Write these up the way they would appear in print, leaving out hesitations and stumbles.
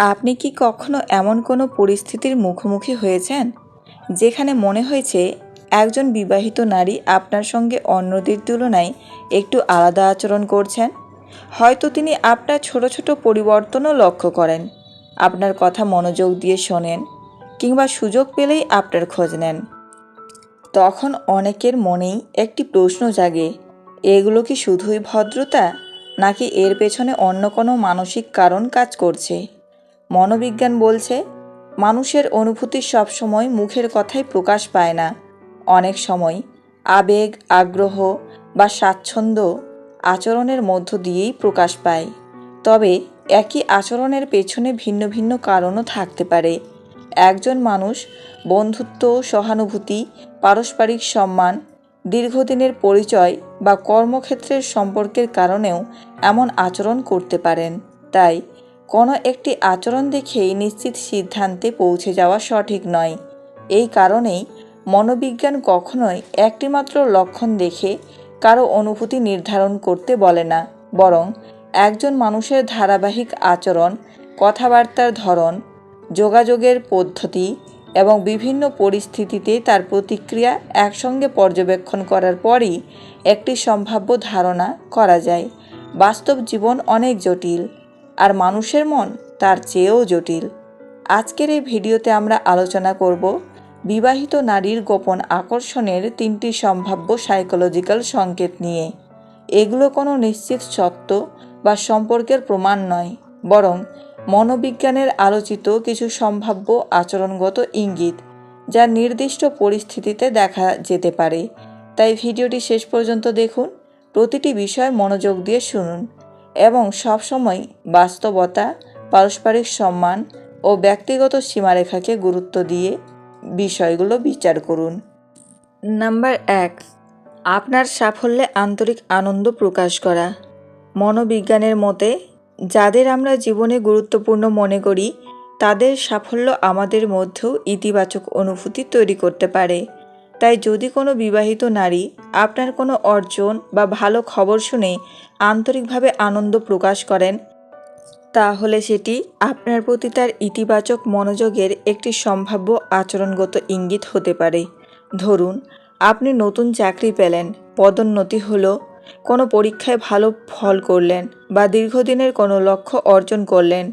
আপনি কি কখনো এমন কোনো পরিস্থিতির মুখোমুখি হয়েছেন যেখানে মনে হয়েছে একজন বিবাহিত নারী আপনার সঙ্গে অন্যদের তুলনায় একটু আলাদা আচরণ করছেন? হয়তো তিনি আপনার ছোট ছোট পরিবর্তনও লক্ষ্য করেন, আপনার কথা মনোযোগ দিয়ে শোনেন, কিংবা সুযোগ পেলেই আপনার খোঁজ নেন। তখন অনেকের মনেই একটি প্রশ্ন জাগে, এগুলো কি শুধুই ভদ্রতা, নাকি এর পেছনে অন্য কোনো মানসিক কারণ কাজ করছে? মনোবিজ্ঞান বলছে, মানুষের অনুভূতি সবসময় মুখের কথায় প্রকাশ পায় না। অনেক সময় আবেগ, আগ্রহ বা স্বাচ্ছন্দ্য আচরণের মধ্য দিয়েই প্রকাশ পায়। তবে একই আচরণের পেছনে ভিন্ন ভিন্ন কারণও থাকতে পারে। একজন মানুষ বন্ধুত্ব, সহানুভূতি, পারস্পরিক সম্মান, দীর্ঘদিনের পরিচয় বা কর্মক্ষেত্রের সম্পর্কের কারণেও এমন আচরণ করতে পারেন। তাই কোনো একটি আচরণ দেখেই নিশ্চিত সিদ্ধান্তে পৌঁছে যাওয়া সঠিক নয়। এই কারণেই মনোবিজ্ঞান কখনোই একটিমাত্র লক্ষণ দেখে কারো অনুভূতি নির্ধারণ করতে বলে না, বরং একজন মানুষের ধারাবাহিক আচরণ, কথাবার্তার ধরন, যোগাযোগের পদ্ধতি এবং বিভিন্ন পরিস্থিতিতে তার প্রতিক্রিয়া একসঙ্গে পর্যবেক্ষণ করার পরই একটি সম্ভাব্য ধারণা করা যায়। বাস্তব জীবন অনেক জটিল, আর মানুষের মন তার চেয়েও জটিল। আজকের এই ভিডিওতে আমরা আলোচনা করব বিবাহিত নারীর গোপন আকর্ষণের 3টি সম্ভাব্য সাইকোলজিক্যাল সংকেত নিয়ে। এগুলো কোনো নিশ্চিত সত্য বা সম্পর্কের প্রমাণ নয়, বরং মনোবিজ্ঞানের আলোচিত কিছু সম্ভাব্য আচরণগত ইঙ্গিত, যা নির্দিষ্ট পরিস্থিতিতে দেখা যেতে পারে। তাই ভিডিওটি শেষ পর্যন্ত দেখুন, প্রতিটি বিষয় মনোযোগ দিয়ে শুনুন এবং সবসময় বাস্তবতা, পারস্পরিক সম্মান ও ব্যক্তিগত সীমারেখাকে গুরুত্ব দিয়ে বিষয়গুলো বিচার করুন। নাম্বার 1, আপনার সাফল্যে আন্তরিক আনন্দ প্রকাশ করা। মনোবিজ্ঞানের মতে, যাদের আমরা জীবনে গুরুত্বপূর্ণ মনে করি তাদের সাফল্য আমাদের মধ্যেও ইতিবাচক অনুভূতি তৈরি করতে পারে। তাই যদি কোনো বিবাহিত নারী আপনার কোনো অর্জন বা ভালো খবর শুনে আন্তরিকভাবে আনন্দ প্রকাশ করেন, তাহলে সেটি আপনার প্রতি তার ইতিবাচক মনোযোগের একটি সম্ভাব্য আচরণগত ইঙ্গিত হতে পারে। ধরুন, আপনি নতুন চাকরি পেলেন, পদোন্নতি হলো, কোনো পরীক্ষায় ভালো ফল করলেন বা দীর্ঘদিনের কোনো লক্ষ্য অর্জন করলেন।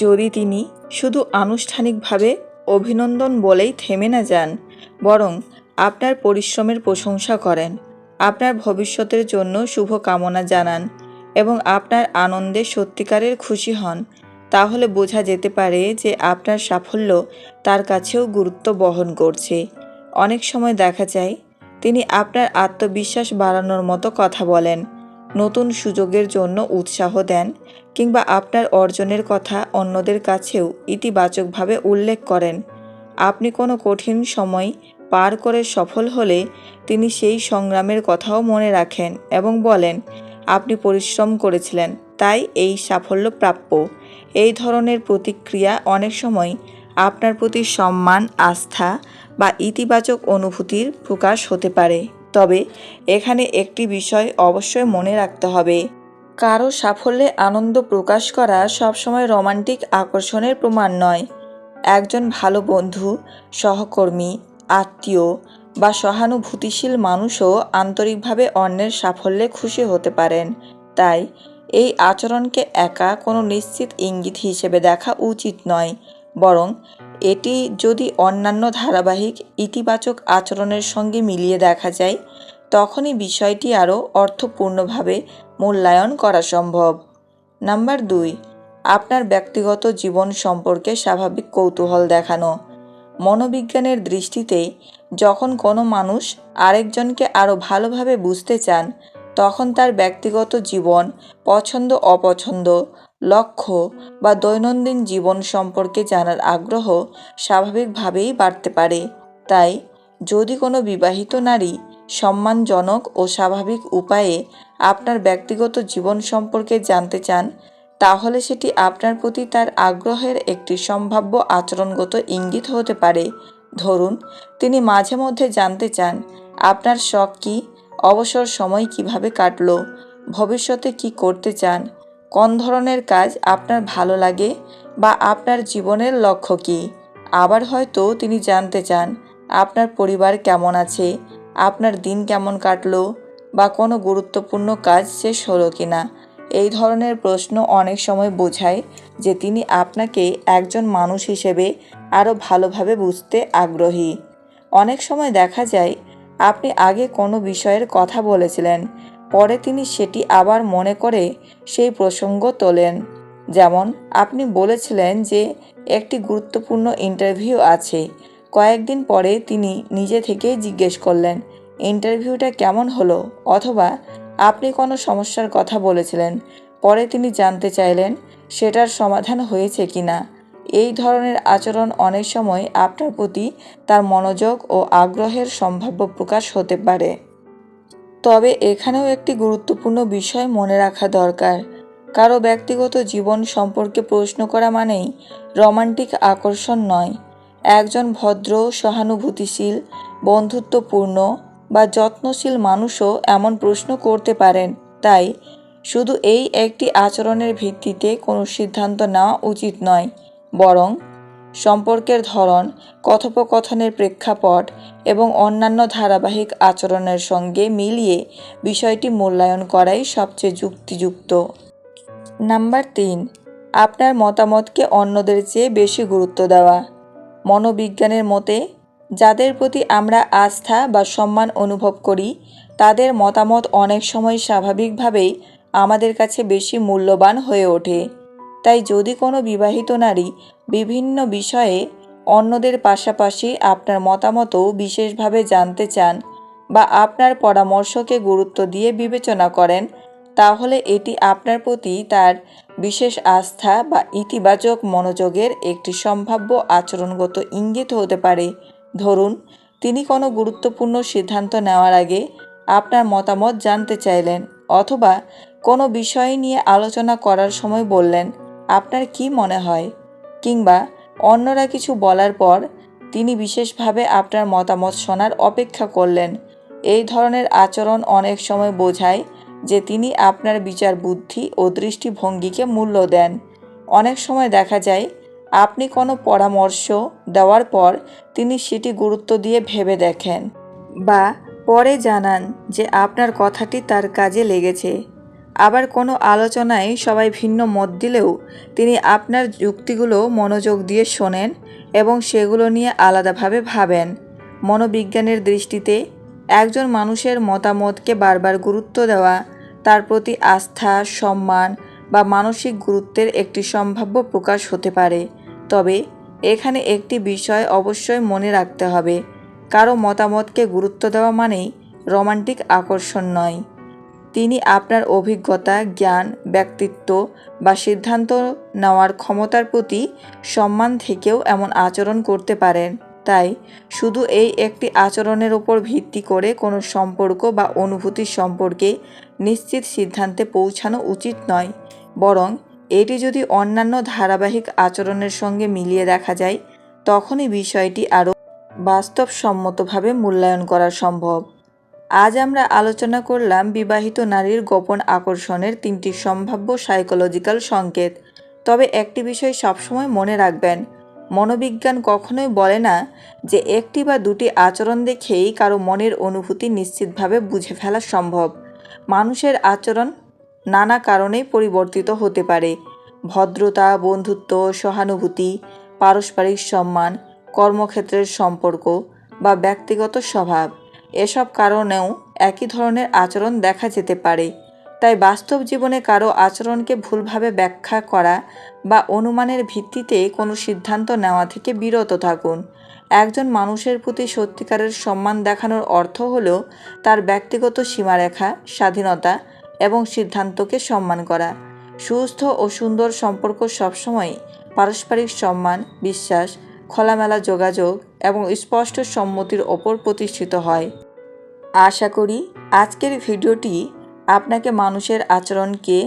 যদি তিনি শুধু আনুষ্ঠানিকভাবে অভিনন্দন বলেই থেমে না যান, বরং আপনার পরিশ্রমের প্রশংসা করেন, আপনার ভবিষ্যতের জন্য শুভকামনা জানান এবং আপনার আনন্দে সত্যিকারের খুশি হন, তাহলে বোঝা যেতে পারে যে আপনার সাফল্য তার কাছেও গুরুত্ব বহন করছে। অনেক সময় দেখা যায় তিনি আপনার আত্মবিশ্বাস বাড়ানোর মতো কথা বলেন, নতুন সুযোগের জন্য উৎসাহ দেন, কিংবা আপনার অর্জনের কথা অন্যদের কাছেও ইতিবাচকভাবে উল্লেখ করেন। আপনি কোনো কঠিন সময় পার করে সফল হলে তিনি সেই সংগ্রামের কথাও মনে রাখেন এবং বলেন, আপনি পরিশ্রম করেছিলেন, তাই এই সাফল্য প্রাপ্য। এই ধরনের প্রতিক্রিয়া অনেক সময় আপনার প্রতি সম্মান, আস্থা বা ইতিবাচক অনুভূতির প্রকাশ হতে পারে। তবে এখানে একটি বিষয় অবশ্যই মনে রাখতে হবে, কারো সাফল্যে আনন্দ প্রকাশ করা সবসময় রোমান্টিক আকর্ষণের প্রমাণ নয়। একজন ভালো বন্ধু, সহকর্মী, আত্মীয় বা সহানুভূতিশীল মানুষও আন্তরিকভাবে অন্যের সাফল্যে খুশি হতে পারেন। তাই এই আচরণকে একা কোনো নিশ্চিত ইঙ্গিত হিসেবে দেখা উচিত নয়, বরং এটি যদি অন্যান্য ধারাবাহিক ইতিবাচক আচরণের সঙ্গে মিলিয়ে দেখা যায়, তখনই বিষয়টি আরও অর্থপূর্ণভাবে মূল্যায়ন করা সম্ভব। নাম্বার 2, আপনার ব্যক্তিগত জীবন সম্পর্কে স্বাভাবিক কৌতূহল দেখানো। মনোবিজ্ঞানের দৃষ্টিতে, যখন কোনো মানুষ আরেকজনকে আরও ভালোভাবে বুঝতে চান, তখন তার ব্যক্তিগত জীবন, পছন্দ অপছন্দ, লক্ষ্য বা দৈনন্দিন জীবন সম্পর্কে জানার আগ্রহ স্বাভাবিকভাবেই বাড়তে পারে। তাই যদি কোনো বিবাহিত নারী সম্মানজনক ও স্বাভাবিক উপায়ে আপনার ব্যক্তিগত জীবন সম্পর্কে জানতে চান, তাহলে সেটি আপনার প্রতি তার আগ্রহের একটি সম্ভাব্য আচরণগত ইঙ্গিত হতে পারে। ধরুন, তিনি মাঝে মধ্যে জানতে চান আপনার শখ কী, অবসর সময় কিভাবে কাটলো, ভবিষ্যতে কি করতে চান, কোন ধরনের কাজ আপনার ভালো লাগে বা আপনার জীবনের লক্ষ্য কী। আবার হয়তো তিনি জানতে চান আপনার পরিবার কেমন আছে, আপনার দিন কেমন কাটলো, বা কোনো গুরুত্বপূর্ণ কাজ শেষ হলো কি না। এই ধরনের প্রশ্ন অনেক সময় বোঝায় যে তিনি আপনাকে একজন মানুষ হিসেবে আরও ভালোভাবে বুঝতে আগ্রহী। অনেক সময় দেখা যায় আপনি আগে কোনো বিষয়ের কথা বলেছিলেন, পরে তিনি সেটি আবার মনে করে সেই প্রসঙ্গ তোলেন। যেমন আপনি বলেছিলেন যে একটি গুরুত্বপূর্ণ ইন্টারভিউ আছে, কয়েকদিন পরে তিনি নিজে থেকেই জিজ্ঞেস করলেন ইন্টারভিউটা কেমন হলো, অথবা আপনি কোনো সমস্যার কথা বলেছিলেন, পরে তিনি জানতে চাইলেন সেটার সমাধান হয়েছে কি না। এই ধরনের আচরণ অনেক সময় আপনার প্রতি তার মনোযোগ ও আগ্রহের সম্ভাব্য প্রকাশ হতে পারে। তবে এখানেও একটি গুরুত্বপূর্ণ বিষয় মনে রাখা দরকার। কারো ব্যক্তিগত জীবন সম্পর্কে প্রশ্ন করা মানেই রোমান্টিক আকর্ষণ নয়। একজন ভদ্র, সহানুভূতিশীল, বন্ধুত্বপূর্ণ বা যত্নশীল মানুষও এমন প্রশ্ন করতে পারেন। তাই শুধু এই একটি আচরণের ভিত্তিতে কোনো সিদ্ধান্ত নেওয়া উচিত নয়, বরং সম্পর্কের ধরন, কথোপকথনের প্রেক্ষাপট এবং অন্যান্য ধারাবাহিক আচরণের সঙ্গে মিলিয়ে বিষয়টি মূল্যায়ন করাই সবচেয়ে যুক্তিযুক্ত। নাম্বার 3, আপনার মতামতকে অন্যদের চেয়ে বেশি গুরুত্ব দেওয়া। মনোবিজ্ঞানের মতে যাদের প্রতি আমরা আস্থা বা সম্মান অনুভব করি তাদের মতামত অনেক সময় স্বাভাবিকভাবেই আমাদের কাছে বেশি মূল্যবান হয়ে ওঠে। তাই যদি কোনো বিবাহিত নারী বিভিন্ন বিষয়ে অন্যদের পাশাপাশি আপনার মতামতও বিশেষভাবে জানতে চান বা আপনার পরামর্শকে গুরুত্ব দিয়ে বিবেচনা করেন, তাহলে এটি আপনার প্রতি তার বিশেষ আস্থা বা ইতিবাচক মনোযোগের একটি সম্ভাব্য আচরণগত ইঙ্গিত হতে পারে। ধরুন, তিনি কোনো গুরুত্বপূর্ণ সিদ্ধান্ত নেওয়ার আগে আপনার মতামত জানতে চাইলেন, অথবা কোনো বিষয় নিয়ে আলোচনা করার সময় বললেন, আপনার কি মনে হয়, কিংবা অন্যরা কিছু বলার পর তিনি বিশেষভাবে আপনার মতামত শোনার অপেক্ষা করলেন। এই ধরনের আচরণ অনেক সময় বোঝায় যে তিনি আপনার বিচার বুদ্ধি ও দৃষ্টিভঙ্গিকে মূল্য দেন। অনেক সময় দেখা যায় আপনি কোনো পরামর্শ দেওয়ার পর তিনি সেটি গুরুত্ব দিয়ে ভেবে দেখেন বা পরে জানান যে আপনার কথাটি তার কাজে লেগেছে। আবার কোনো আলোচনায় সবাই ভিন্ন মত দিলেও তিনি আপনার যুক্তিগুলো মনোযোগ দিয়ে শোনেন এবং সেগুলো নিয়ে আলাদাভাবে ভাবেন। মনোবিজ্ঞানের দৃষ্টিতে একজন মানুষের মতামতকে বারবার গুরুত্ব দেওয়া তার প্রতি আস্থা, সম্মান বা মানসিক গুরুত্বের একটি সম্ভাব্য প্রকাশ হতে পারে। তবে এখানে একটি বিষয় অবশ্যই মনে রাখতে হবে, কারো মতামতকে গুরুত্ব দেওয়া মানেই রোমান্টিক আকর্ষণ নয়। তিনি আপনার অভিজ্ঞতা, জ্ঞান, ব্যক্তিত্ব বা সিদ্ধান্ত নেওয়ার ক্ষমতার প্রতি সম্মান থেকেও এমন আচরণ করতে পারেন। তাই শুধু এই একটি আচরণের উপর ভিত্তি করে কোনো সম্পর্ক বা অনুভূতির সম্পর্কে নিশ্চিত সিদ্ধান্তে পৌঁছানো উচিত নয়, বরং এটি যদি অন্যান্য ধারাবাহিক আচরণের সঙ্গে মিলিয়ে দেখা যায়, তখনই বিষয়টি আরও বাস্তবসম্মতভাবে মূল্যায়ন করা সম্ভব। আজ আমরা আলোচনা করলাম বিবাহিত নারীর গোপন আকর্ষণের 3টি সম্ভাব্য সাইকোলজিক্যাল সংকেত। তবে একটি বিষয় সবসময় মনে রাখবেন, মনোবিজ্ঞান কখনোই বলে না যে একটি বা দুটি আচরণ দেখেই কারো মনের অনুভূতি নিশ্চিতভাবে বুঝে ফেলা সম্ভব। মানুষের আচরণ নানা কারণেই পরিবর্তিত হতে পারে। ভদ্রতা, বন্ধুত্ব, সহানুভূতি, পারস্পরিক সম্মান, কর্মক্ষেত্রের সম্পর্ক বা ব্যক্তিগত স্বভাব, এসব কারণেও একই ধরনের আচরণ দেখা যেতে পারে। তাই বাস্তব জীবনে কারো আচরণকে ভুলভাবে ব্যাখ্যা করা বা অনুমানের ভিত্তিতে কোনো সিদ্ধান্ত নেওয়া থেকে বিরত থাকুন। একজন মানুষের প্রতি সত্যিকারের সম্মান দেখানোর অর্থ হলো তার ব্যক্তিগত সীমারেখা, স্বাধীনতা এবং সিদ্ধান্তকে সম্মান করা। সুস্থ ও সুন্দর সম্পর্ক সবসময় পারস্পরিক সম্মান, বিশ্বাস, খোলামেলা যোগাযোগ এবং স্পষ্ট সম্মতির ওপর প্রতিষ্ঠিত হয়। আশা করি আজকের ভিডিওটি আপনাকে মানুষের আচরণকে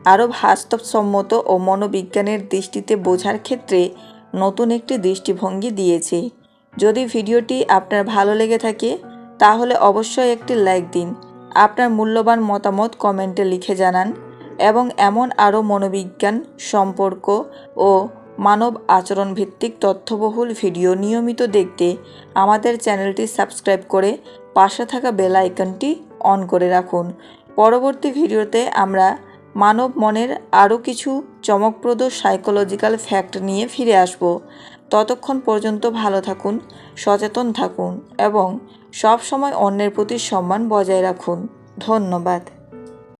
আরও বাস্তবসম্মত ও মনোবিজ্ঞানের দৃষ্টিতে বোঝার ক্ষেত্রে নতুন একটি দৃষ্টিভঙ্গি দিয়েছে। যদি ভিডিওটি আপনার ভালো লেগে থাকে তাহলে অবশ্যই একটি লাইক দিন, আপনার মূল্যবান মতামত কমেন্টে লিখে জানান এবং এমন আরও মনোবিজ্ঞান, সম্পর্ক ও মানব আচরণ ভিত্তিক তথ্যবহুল ভিডিও নিয়মিত দেখতে আমাদের চ্যানেলটি সাবস্ক্রাইব করে পাশে থাকা বেল আইকনটি অন করে রাখুন। পরবর্তী ভিডিওতে আমরা মানব মনের আরও কিছু চমকপ্রদ সাইকোলজিক্যাল ফ্যাক্ট নিয়ে ফিরে আসব। ততক্ষণ পর্যন্ত ভালো থাকুন, সচেতন থাকুন এবং সব সময় অন্যের প্রতি সম্মান বজায় রাখুন। ধন্যবাদ।